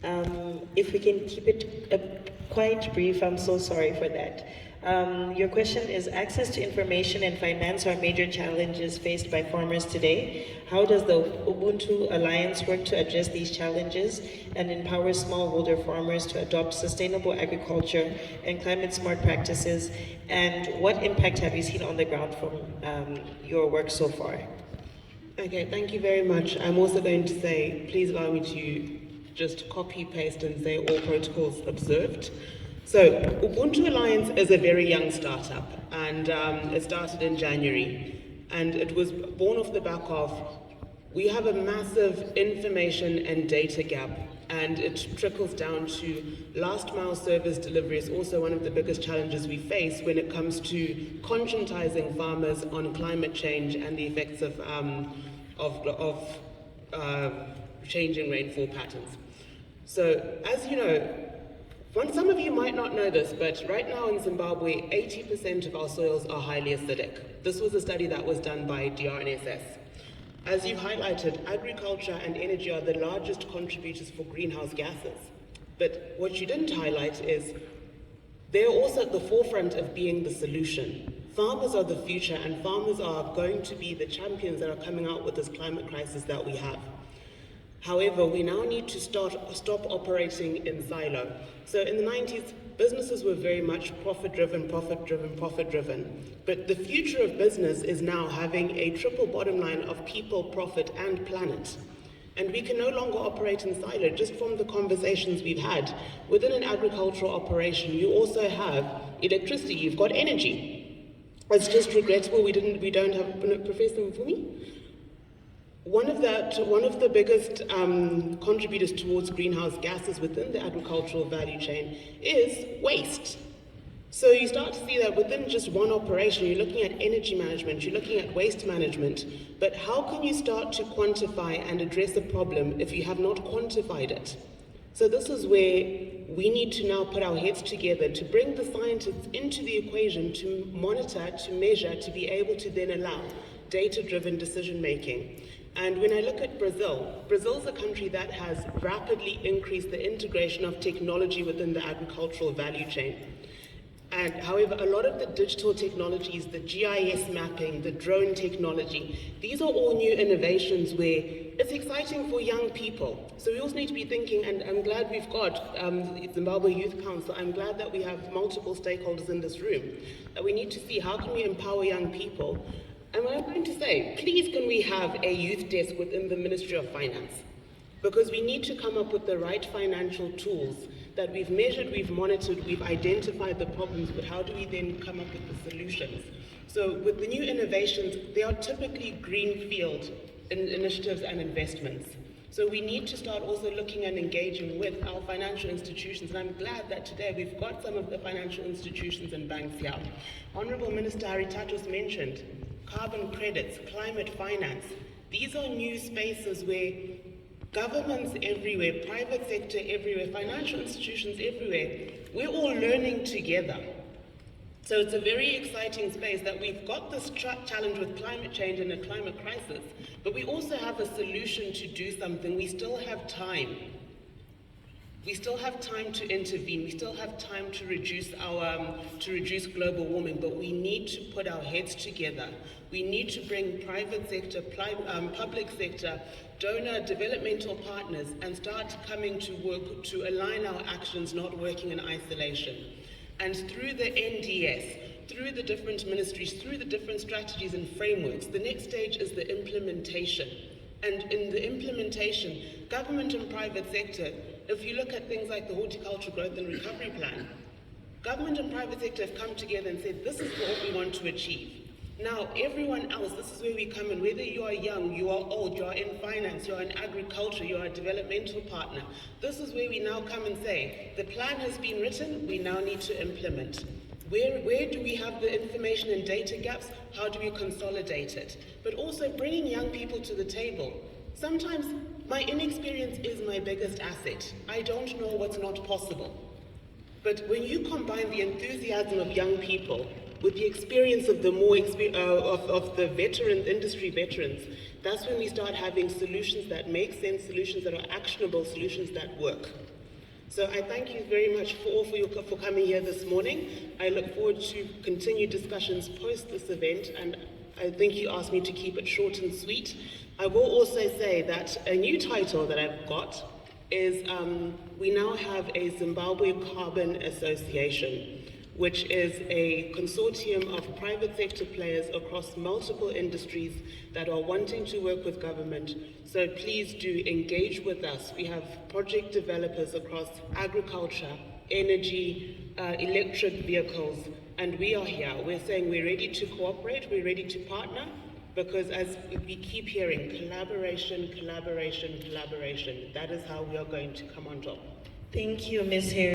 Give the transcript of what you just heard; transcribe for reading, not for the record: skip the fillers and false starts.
If we can keep it quite brief, I'm so sorry for that. Your question is, access to information and finance are major challenges faced by farmers today. How does the Ubuntu Alliance work to address these challenges and empower smallholder farmers to adopt sustainable agriculture and climate-smart practices? And what impact have you seen on the ground from your work so far? Okay, thank you very much. I'm also going to say, please allow me to just copy, paste, and say all protocols observed. So, Ubuntu Alliance is a very young startup, and it started in January, and it was born off the back of, we have a massive information and data gap, and it trickles down to last mile service delivery is also one of the biggest challenges we face when it comes to conscientizing farmers on climate change and the effects of changing rainfall patterns. So, as you know, some of you might not know this, but right now in Zimbabwe, 80% of our soils are highly acidic. This was a study that was done by DRNSS. As you've highlighted, agriculture and energy are the largest contributors for greenhouse gases. But what you didn't highlight is they're also at the forefront of being the solution. Farmers are the future, and farmers are going to be the champions that are coming out with this climate crisis that we have. However, we now need to stop operating in silo. So in the 90s, businesses were very much profit-driven. But the future of business is now having a triple bottom line of people, profit, and planet. And we can no longer operate in silo. Just from the conversations we've had, within an agricultural operation, you also have electricity, you've got energy. It's just regrettable we don't have, Professor Mfumi? One of the biggest contributors towards greenhouse gases within the agricultural value chain is waste. So you start to see that within just one operation, you're looking at energy management, you're looking at waste management, but how can you start to quantify and address a problem if you have not quantified it? So this is where we need to now put our heads together to bring the scientists into the equation to monitor, to measure, to be able to then allow data-driven decision-making. And when I look at Brazil, Brazil's a country that has rapidly increased the integration of technology within the agricultural value chain. And however, a lot of the digital technologies, the GIS mapping, the drone technology, these are all new innovations where it's exciting for young people. So we also need to be thinking, and I'm glad we've got Zimbabwe Youth Council, I'm glad that we have multiple stakeholders in this room, that we need to see how can we empower young people. And what I'm going to say, please can we have a youth desk within the Ministry of Finance? Because we need to come up with the right financial tools that we've measured, we've monitored, we've identified the problems, but how do we then come up with the solutions? So with the new innovations, they are typically greenfield initiatives and investments. So we need to start also looking and engaging with our financial institutions, and I'm glad that today we've got some of the financial institutions and banks here. Honourable Minister Haritatos mentioned carbon credits, climate finance. These are new spaces where governments everywhere, private sector everywhere, financial institutions everywhere, we're all learning together. So it's a very exciting space that we've got this challenge with climate change and a climate crisis, but we also have a solution to do something. We still have time. We still have time to intervene. We still have time to reduce global warming, but we need to put our heads together. We need to bring private sector, public sector, donor, developmental partners, and start coming to work to align our actions, not working in isolation. And through the NDS, through the different ministries, through the different strategies and frameworks, the next stage is the implementation. And in the implementation, government and private sector, if you look at things like the Horticultural Growth and Recovery Plan, government and private sector have come together and said, this is what we want to achieve. Now, everyone else, this is where we come in, whether you are young, you are old, you are in finance, you are in agriculture, you are a developmental partner, this is where we now come and say, the plan has been written, we now need to implement. Where do we have the information and data gaps? How do we consolidate it? But also bringing young people to the table. Sometimes my inexperience is my biggest asset. I don't know what's not possible. But when you combine the enthusiasm of young people with the experience of the of the industry veterans, that's when we start having solutions that make sense, solutions that are actionable, solutions that work. So I thank you very much for coming here this morning. I look forward to continued discussions post this event, and I think you asked me to keep it short and sweet. I will also say that a new title that I've got is we now have a Zimbabwe Carbon Association, which is a consortium of private sector players across multiple industries that are wanting to work with government. So please do engage with us. We have project developers across agriculture, energy, electric vehicles, and we are here. We're saying we're ready to cooperate, we're ready to partner, because as we keep hearing, collaboration, collaboration, collaboration, that is how we are going to come on top. Thank you, Ms. Harris.